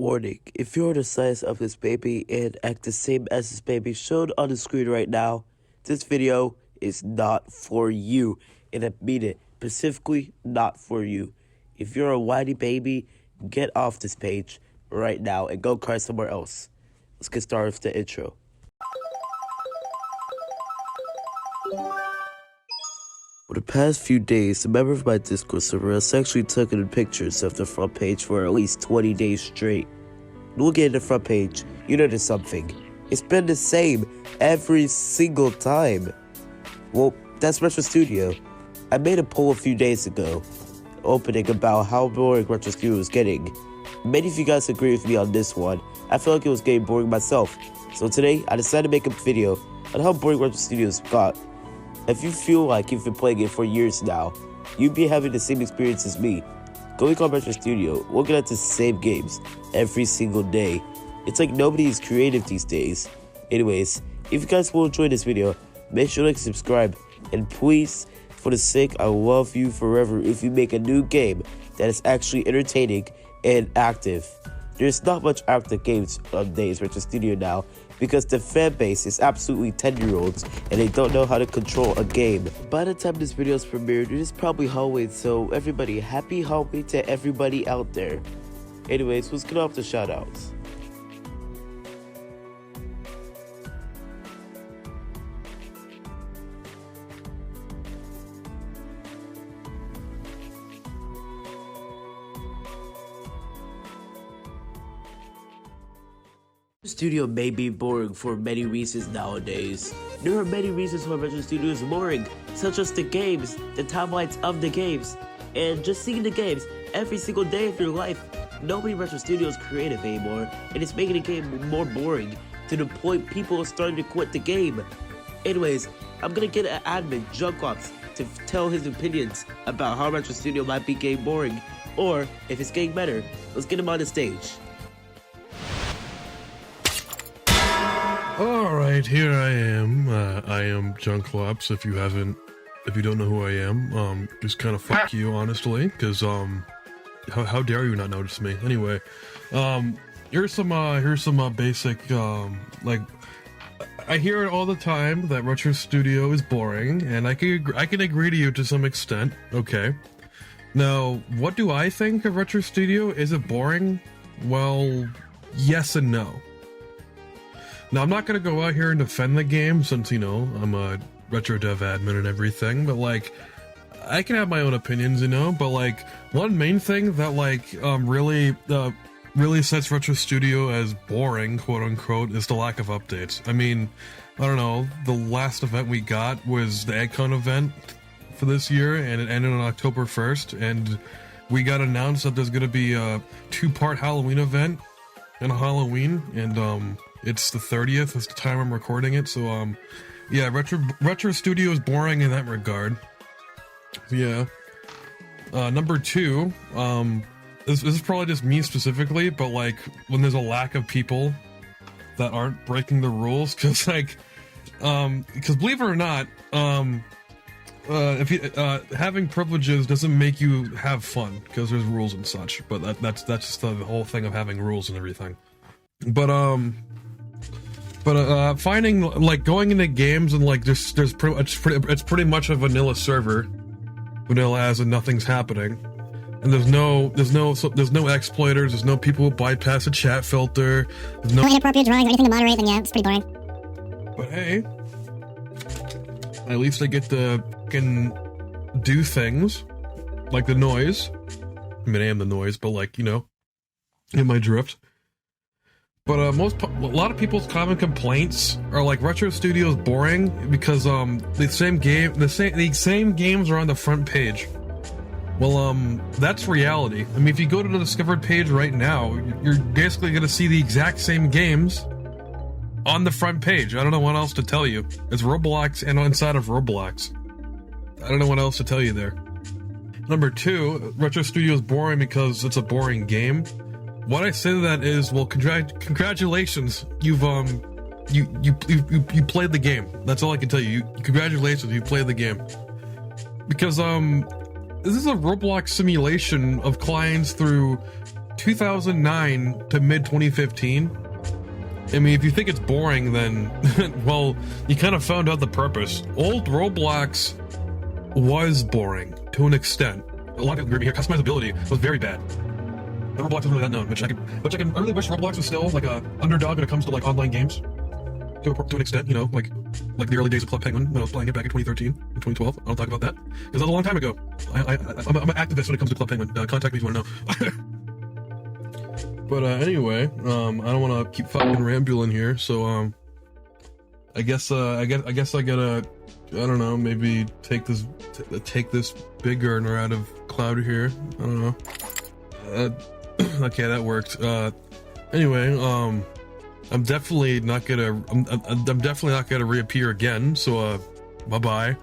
Warning, if you're the size of this baby and act the same as this baby shown on the screen right now, this video is not for you. And I mean it, specifically not for you. If you're a whiny baby, get off this page right now and go cry somewhere else. Let's get started with the intro. For the past few days, a member of my Discord server has actually taken pictures of the front page for at least 20 days straight. Looking at the front page, you notice something. It's been the same every single time. Well, that's RetroStudio. I made a poll a few days ago, opening about how boring RetroStudio was getting. Many of you guys agree with me on this one. I feel like it was getting boring myself. So today, I decided to make a video on how boring RetroStudio's got. If you feel like you've been playing it for years now, you'd be having the same experience as me. Going on RetroStudio, looking at the same games every single day. It's like nobody is creative these days. Anyways, if you guys will enjoy this video, make sure to like, subscribe, and please, for the sake I love you forever, if you make a new game that is actually entertaining and active. There's not much active games on days RetroStudio now, because the fan base is absolutely 10-year-olds and they don't know how to control a game. By the time this video is premiered, it is probably Halloween, so everybody, happy Halloween to everybody out there. Anyways, let's get off the shoutouts. Studio may be boring for many reasons nowadays. There are many reasons why RetroStudio is boring, such as the games, the timelines of the games, and just seeing the games every single day of your life. Nobody RetroStudio is creative anymore, and it's making the game more boring to the point people are starting to quit the game. Anyways, I'm gonna get an admin, junkclops, to tell his opinions about how RetroStudio might be getting boring, or if it's getting better. Let's get him on the stage. Alright, here I am. I am junkclops. If you don't know who I am, just kind of fuck you, honestly, because, how dare you not notice me? Anyway, here's some basic, like, I hear it all the time that RetroStudio is boring, and I can agree to you to some extent, okay. Now, what do I think of RetroStudio? Is it boring? Well, yes and no. Now, I'm not going to go out here and defend the game since, you know, I'm a retro dev admin and everything, but, like, I can have my own opinions, you know, but, like, one main thing that, like, really sets RetroStudio as boring, quote-unquote, is the lack of updates. I mean, I don't know, the last event we got was the EggCon event for this year, and it ended on October 1st, and we got announced that there's going to be a 2-part Halloween event on Halloween, and, it's the 30th, is the time I'm recording it, so, yeah, RetroStudio is boring in that regard. Yeah. Number 2, this is probably just me specifically, but, like, when there's a lack of people that aren't breaking the rules, because, like, because believe it or not, if you, having privileges doesn't make you have fun, because there's rules and such, but that's just the whole thing of having rules and everything. But finding, like, going into games and, like, it's pretty much a vanilla server, vanilla as in nothing's happening, and there's no exploiters, there's no people who bypass a chat filter, there's no inappropriate drawings or anything to moderate, then yeah, it's pretty boring. But hey, at least I get to can do things, like the noise. I mean, I am the noise, but, like, you know, in my drift. But a lot of people's common complaints are like RetroStudio is boring because the same games are on the front page. Well, that's reality. I mean, if you go to the discovered page right now, you're basically gonna see the exact same games on the front page. I don't know what else to tell you. It's Roblox and inside of Roblox. I don't know what else to tell you there. Number 2, RetroStudio is boring because it's a boring game. What I say to that is, well, congratulations, you've you played the game. That's all I can tell you. Congratulations, you played the game. Because this is a Roblox simulation of clients through 2009 to mid 2015. I mean, if you think it's boring, then, well, you kind of found out the purpose. Old Roblox was boring to an extent. A lot of people agree here. Customizability was very bad. Roblox isn't really that known, which I really wish Roblox was still like a underdog when it comes to like online games. To an extent, you know, like the early days of Club Penguin when I was playing it back in 2013 and 2012. I don't talk about that because that was a long time ago. I'm an activist when it comes to Club Penguin. Contact me if you want to know. But anyway, I don't want to keep fucking rambling here, so I guess I gotta, I don't know, maybe take this big earner out of Cloud here. I don't know. Okay, that worked. Anyway, I'm definitely not gonna reappear again. So bye bye.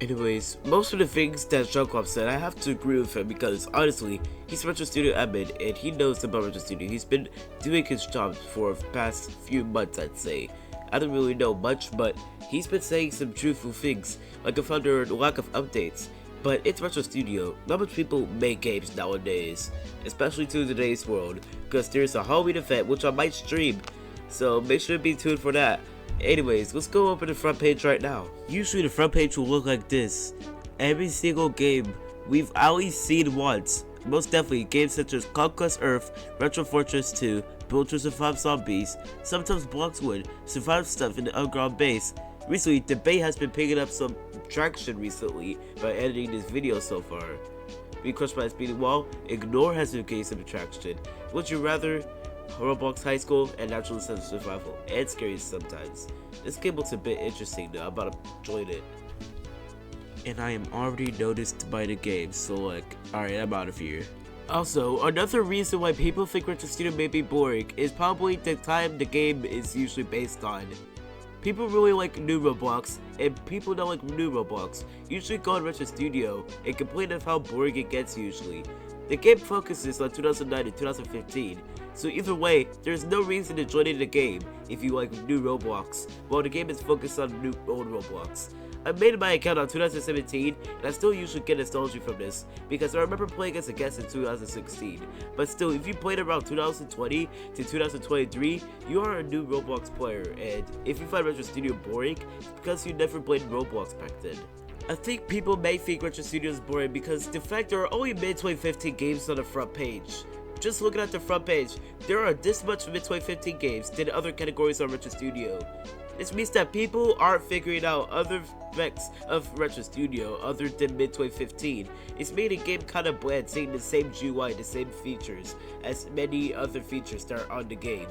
Anyways, most of the things that junkclops said, I have to agree with him because honestly, he's RetroStudio admin and he knows about RetroStudio. He's been doing his job for the past few months, I'd say. I don't really know much, but he's been saying some truthful things, like a founder lack of updates. But it's RetroStudio. Not much people make games nowadays, especially to today's world, because there's a Halloween event which I might stream, so make sure to be tuned for that. Anyways, let's go over the front page right now. Usually the front page will look like this. Every single game we've at least seen once. Most definitely games such as Conquest Earth, Retro Fortress 2, Build to Survive Zombies, sometimes Bloxwood, Survive Stuff in the underground base. Recently, debate has been picking up some traction recently by editing this video so far. Being crushed by a speeding wall, Ignore has been gaining some traction. Would you rather? Roblox High School, and Natural Sense of Survival, and scary sometimes. This game looks a bit interesting though, I'm about to join it. And I am already noticed by the game, so like, alright, I'm out of here. Also, another reason why people think RetroStudio may be boring is probably the time the game is usually based on. People really like new Roblox, and people don't like new Roblox usually go on RetroStudio and complain of how boring it gets usually. The game focuses on 2009 and 2015, so either way, there's no reason to join in the game if you like new Roblox, while the game is focused on new old Roblox. I made my account on 2017, and I still usually get nostalgia from this, because I remember playing as a guest in 2016. But still, if you played around 2020 to 2023, you are a new Roblox player, and if you find RetroStudio boring, it's because you never played Roblox back then. I think people may think RetroStudio is boring because the fact there are only mid-2015 games on the front page. Just looking at the front page, there are this much mid-2015 games than other categories on RetroStudio. This means that people aren't figuring out other aspects of RetroStudio other than mid-2015. It's made a game kinda bland, seeing the same GUI, the same features as many other features that are on the game.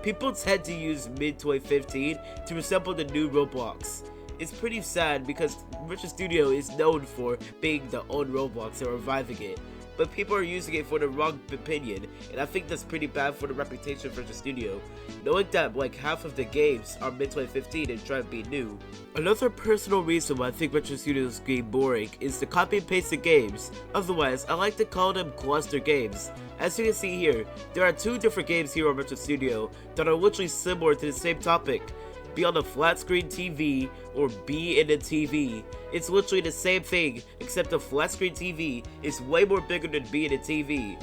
People tend to use mid-2015 to resemble the new Roblox. It's pretty sad because RetroStudio is known for being the old Roblox and reviving it, but people are using it for the wrong opinion, and I think that's pretty bad for the reputation of RetroStudio, knowing that like half of the games are mid-2015 and try to be new. Another personal reason why I think RetroStudio is getting boring is the copy and paste the games. Otherwise, I like to call them cluster games. As you can see here, there are two different games here on RetroStudio that are literally similar to the same topic. Be on a flat screen TV or be in a TV. It's literally the same thing, except the flat screen TV is way more bigger than being a TV.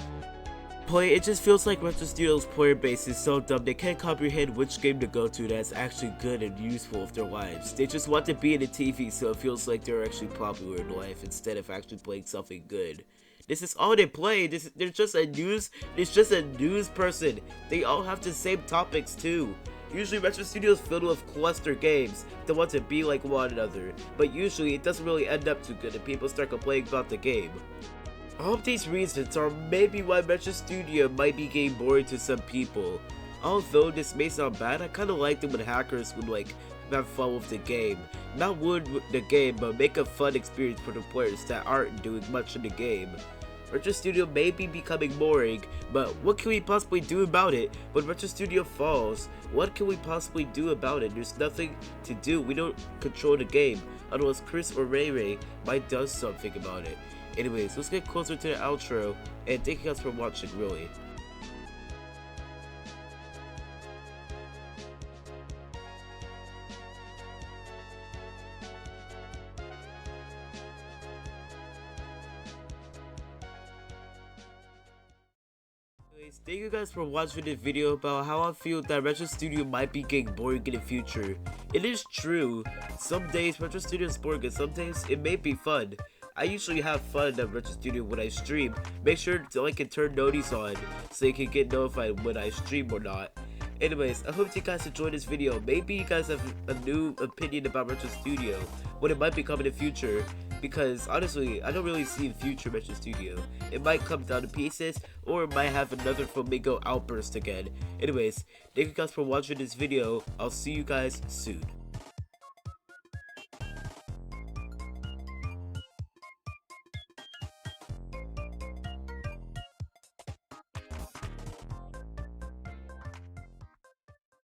It just feels like RetroStudio's player base is so dumb they can't comprehend which game to go to that's actually good and useful of their lives. They just want to be in a TV so it feels like they're actually popular in life instead of actually playing something good. This is all they play. They're just a news person. They all have the same topics too. Usually RetroStudio is filled with cluster games that want to be like one another, but usually it doesn't really end up too good and people start complaining about the game. All of these reasons are maybe why RetroStudio might be getting boring to some people. Although this may sound bad, I kinda like it when hackers would like have fun with the game. Not ruin the game, but make a fun experience for the players that aren't doing much in the game. RetroStudio may be becoming boring, but what can we possibly do about it when RetroStudio falls? What can we possibly do about it? There's nothing to do. We don't control the game, unless Chris or Ray Ray might do something about it. Anyways, let's get closer to the outro, and thank you guys for watching, really. Anyways, thank you guys for watching this video about how I feel that RetroStudio might be getting boring in the future. It is true, some days RetroStudio is boring and some days it may be fun. I usually have fun at RetroStudio when I stream. Make sure to like and turn notice on so you can get notified when I stream or not. Anyways, I hope you guys enjoyed this video. Maybe you guys have a new opinion about RetroStudio, what it might become in the future. Because honestly, I don't really see the future of RetroStudio. It might come down to pieces, or it might have another flamingo outburst again. Anyways, thank you guys for watching this video. I'll see you guys soon.